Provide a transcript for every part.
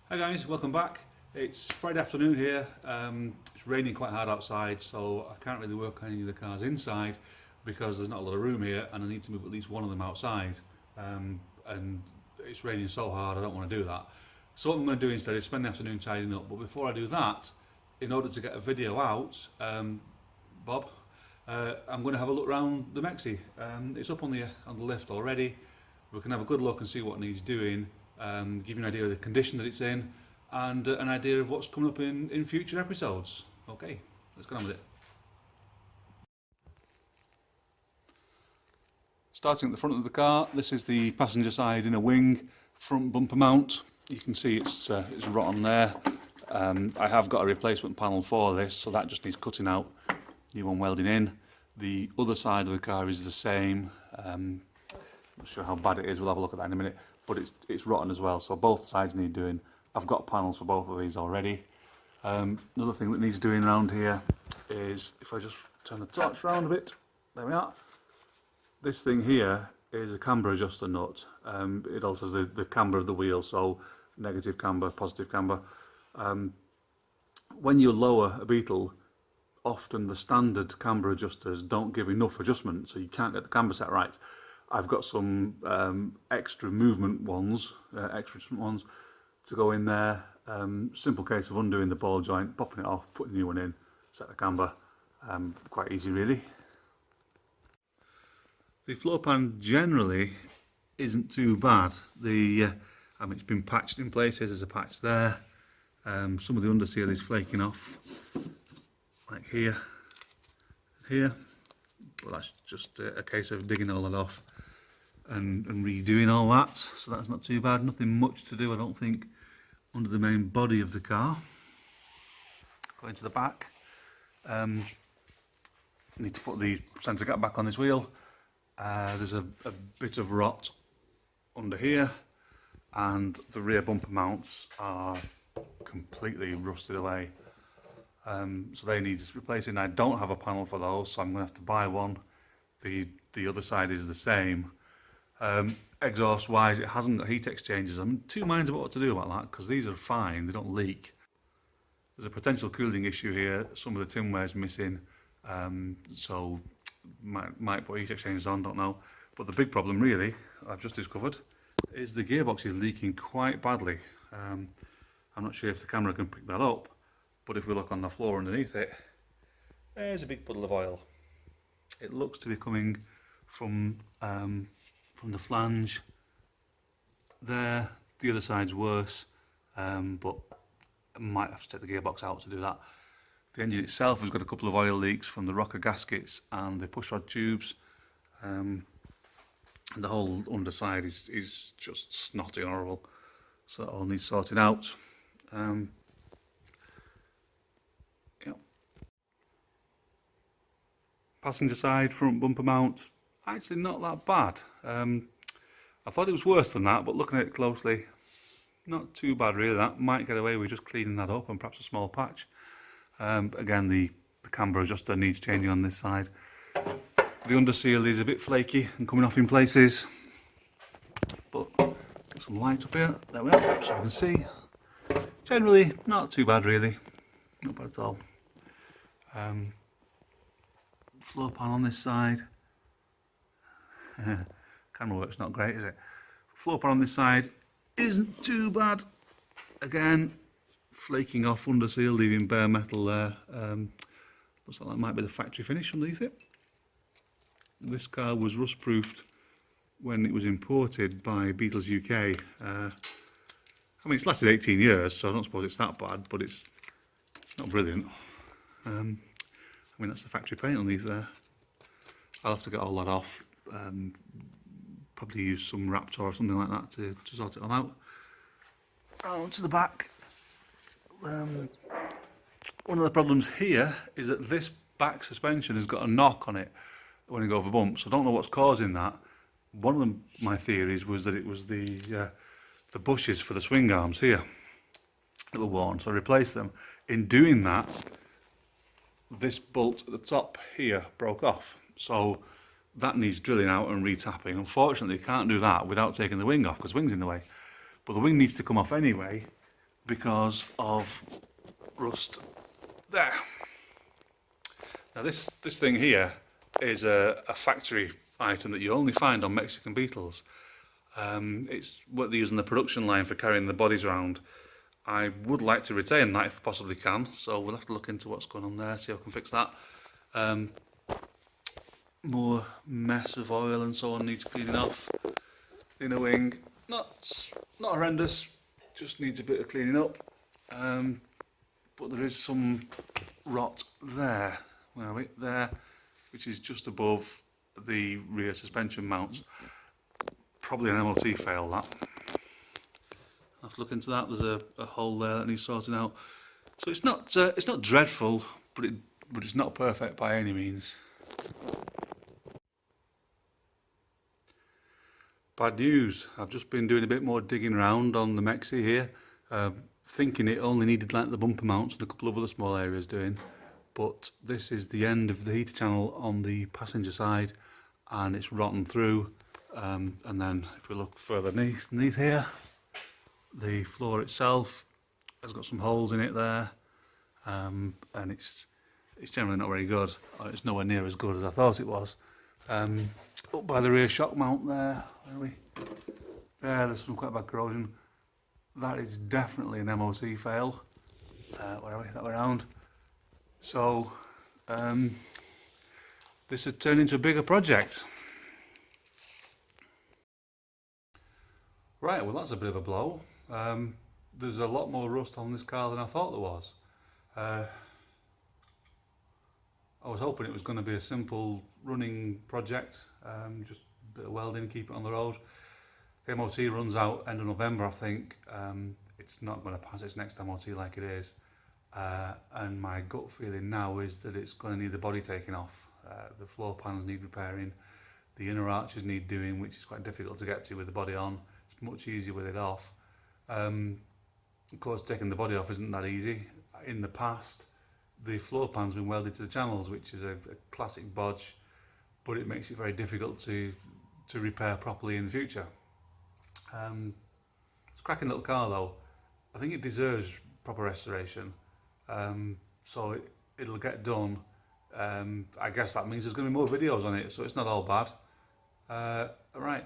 Hi guys, welcome back. It's Friday afternoon here. It's raining quite hard outside, so I can't really work on any of the cars inside because there's not a lot of room here and I need to move at least one of them outside. And it's raining so hard I don't want to do that. So what I'm going to do instead is spend the afternoon tidying up. But before I do that, in order to get a video out, Bob, I'm going to have a look around the Mexi. It's up on the lift already. We can have a good look and see what needs doing. Give you an idea of the condition that it's in and an idea of what's coming up in future episodes. Okay, let's get on with it. Starting at the front of the car, this is the passenger side inner wing front bumper mount. You can see it's rotten there. I have got a replacement panel for this, so that just needs cutting out, new one welding in. The other side of the car is the same. I'm not sure how bad it is, we'll have a look at that in a minute. But it's rotten as well, so both sides need doing. I've got panels for both of these already. Another thing that needs doing around here is, if I just turn the torch around a bit, there we are. This thing here is a camber adjuster nut. It alters the camber of the wheel, so negative camber, positive camber. When you lower a Beetle, often the standard camber adjusters don't give enough adjustment, so you can't get the camber set right. I've got some extra movement ones, extra adjustment ones to go in there. Simple case of undoing the ball joint, popping it off, putting a new one in, set the camber. Quite easy really. The floor pan generally isn't too bad. It's been patched in places, there's a patch there. Some of the underseal is flaking off, like here, here. But that's just a case of digging all that off and redoing all that, so that's not too bad. Nothing much to do, I don't think, under the main body of the car. Going to the back, need to put the centre gap back on this wheel. There's a bit of rot under here, and the rear bumper mounts are completely rusted away. So they need replacing. I don't have a panel for those, so I'm going to have to buy one. The other side is the same. Exhaust wise, it hasn't got heat exchangers. I'm in two minds about what to do about that, because these are fine, they don't leak. There's a potential cooling issue here. Some of the tinware's missing, so might put heat exchangers on, don't know. But the big problem really, I've just discovered, is the gearbox is leaking quite badly. I'm not sure if the camera can pick that up, but if we look on the floor underneath it, there's a big puddle of oil. It looks to be coming from the flange there. The other side's worse, but I might have to take the gearbox out to do that. The engine itself has got a couple of oil leaks from the rocker gaskets and the pushrod tubes. And the whole underside is just snotty and horrible, so that all needs sorting out. Passenger side front bumper mount, actually not that bad. I thought it was worse than that, but looking at it closely, not too bad really. That might get away with just cleaning that up and perhaps a small patch. Again, the camber adjuster needs changing on this side. The underseal is a bit flaky and coming off in places, but got some light up here, there we are, so you can see. Generally not too bad really, not bad at all. Floor pan on this side. Camera work's not great, is it? Floor pan on this side isn't too bad. Again, flaking off underseal, leaving bare metal there. Looks like that might be the factory finish underneath it. This car was rust proofed when it was imported by Beetles UK. I mean, it's lasted 18 years, so I don't suppose it's that bad, but it's not brilliant. I mean, that's the factory paint underneath there. I'll have to get all that off. Probably use some Raptor or something like that to sort it all out. On to the back. One of the problems here is that this back suspension has got a knock on it when you go over bumps. I don't know what's causing that. One of my theories was that it was the bushes for the swing arms here that were worn, so I replaced them. In doing that, this bolt at the top here broke off, so that needs drilling out and retapping. Unfortunately, you can't do that without taking the wing off because the wing's in the way. But the wing needs to come off anyway, because of rust there. Now this thing here is a factory item that you only find on Mexican Beetles. It's what they use on the production line for carrying the bodies around. I would like to retain that if I possibly can, so we'll have to look into what's going on there, see how I can fix that. More mess of oil and so on needs cleaning off. Inner wing, not horrendous, just needs a bit of cleaning up. But there is some rot there, where are we? There, which is just above the rear suspension mounts. Probably an MOT fail, that. I'll have to look into that. There's a hole there that needs sorting out. So it's not dreadful, but it's not perfect by any means. Bad news. I've just been doing a bit more digging around on the Mexi here, thinking it only needed like the bumper mounts and a couple of other small areas doing. But this is the end of the heater channel on the passenger side, and it's rotten through. And then if we look further underneath here, the floor itself has got some holes in it there, and it's generally not very good. It's nowhere near as good as I thought it was. Up by the rear shock mount there, where are we? There's some quite bad corrosion. That is definitely an MOT fail. Where are we? That way around. So this had turned into a bigger project. Right, well that's a bit of a blow. There's a lot more rust on this car than I thought there was. I was hoping it was going to be a simple running project, just a bit of welding, keep it on the road. The MOT runs out end of November, I think. It's not going to pass its next MOT like it is. And my gut feeling now is that it's going to need the body taken off. The floor panels need repairing, the inner arches need doing, which is quite difficult to get to with the body on. It's much easier with it off. Of course, taking the body off isn't that easy. In the past, the floor pan's been welded to the channels, which is a classic bodge, but it makes it very difficult to repair properly in the future. It's a cracking little car though. I think it deserves proper restoration, so it'll get done. I guess that means there's going to be more videos on it, so it's not all bad. Right.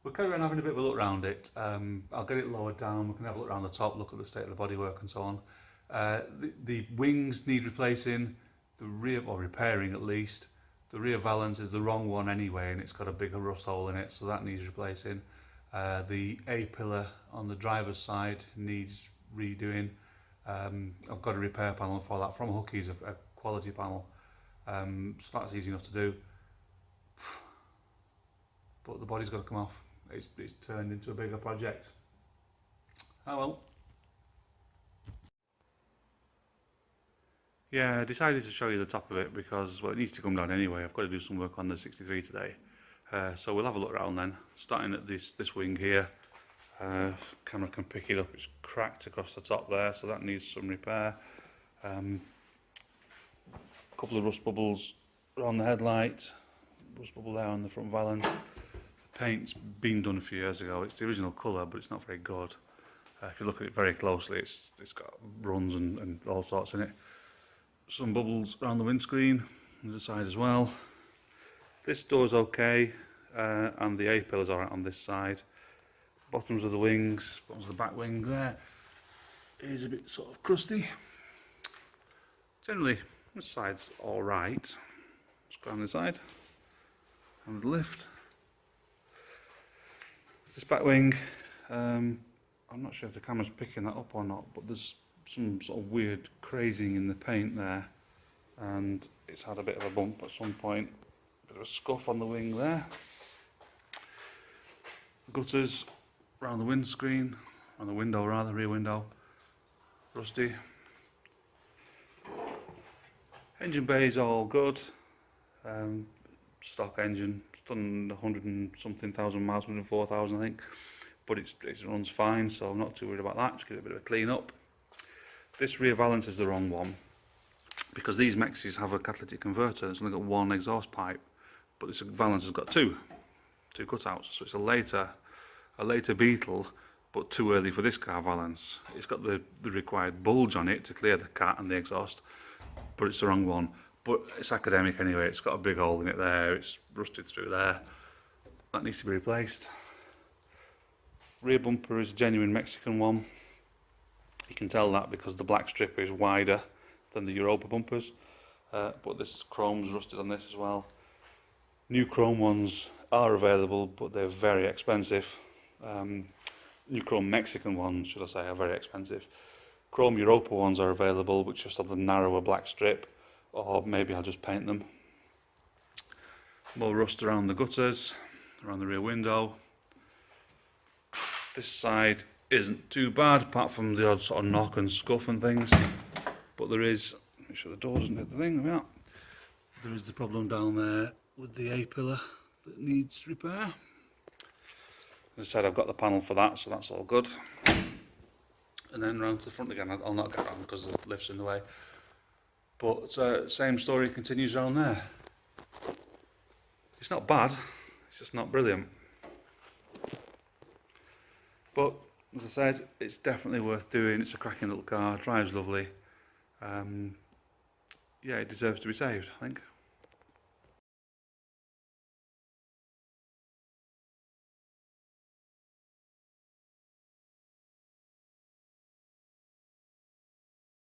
We'll carry on having a bit of a look around it. I'll get it lowered down, we can have a look around the top, look at the state of the bodywork and so on. The wings need replacing, the rear, or repairing at least. The rear valance is the wrong one anyway, and it's got a bigger rust hole in it, so that needs replacing. The A-pillar on the driver's side needs redoing. I've got a repair panel for that from Hookies, a quality panel, so that's easy enough to do. But the body's got to come off. It's turned into a bigger project. Oh well. Yeah, I decided to show you the top of it because, well, it needs to come down anyway. I've got to do some work on the 63 today. So we'll have a look around then. Starting at this wing here. Camera can pick it up. It's cracked across the top there, so that needs some repair. A couple of rust bubbles around the headlight. Rust bubble there on the front valance. Paint's been done a few years ago. It's the original colour, but it's not very good. If you look at it very closely, it's got runs and all sorts in it. Some bubbles around the windscreen, on the side as well. This door's okay, and the A-pillar's alright on this side. Bottoms of the wings, bottoms of the back wing there is a bit sort of crusty. Generally, this side's alright. Let's go on this side, and the lift. This back wing, I'm not sure if the camera's picking that up or not, but there's some sort of weird crazing in the paint there, and it's had a bit of a bump at some point, a bit of a scuff on the wing there. Gutters around the windscreen, on the window rather, rear window, rusty. Engine bay is all good, stock engine. Done 100 and something thousand miles, 104,000 I think, but it runs fine, so I'm not too worried about that. Just give it a bit of a clean up. This rear valance is the wrong one, because these Mexis have a catalytic converter. It's only got one exhaust pipe, but this valance has got two cutouts, so it's a later Beetle, but too early for this car balance. It's got the required bulge on it to clear the cat and the exhaust, but it's the wrong one. But it's academic anyway, it's got a big hole in it there, it's rusted through there. That needs to be replaced. Rear bumper is a genuine Mexican one. You can tell that because the black strip is wider than the Europa bumpers, but this chrome's rusted on this as well. New chrome ones are available, but they're very expensive. New chrome Mexican ones, should I say, are very expensive. Chrome Europa ones are available, which just have the narrower black strip, or maybe I'll just paint them. More rust around the gutters, around the rear window. This side isn't too bad, apart from the odd sort of knock and scuff and things. But there is, make sure the door doesn't hit the thing, yeah. There is the problem down there with the A-pillar that needs repair. As I said, I've got the panel for that, so that's all good. And then round to the front again. I'll not get around because the lift's in the way. But same story continues around there. It's not bad, it's just not brilliant. But as I said, it's definitely worth doing. It's a cracking little car, drives lovely. Yeah, it deserves to be saved, I think.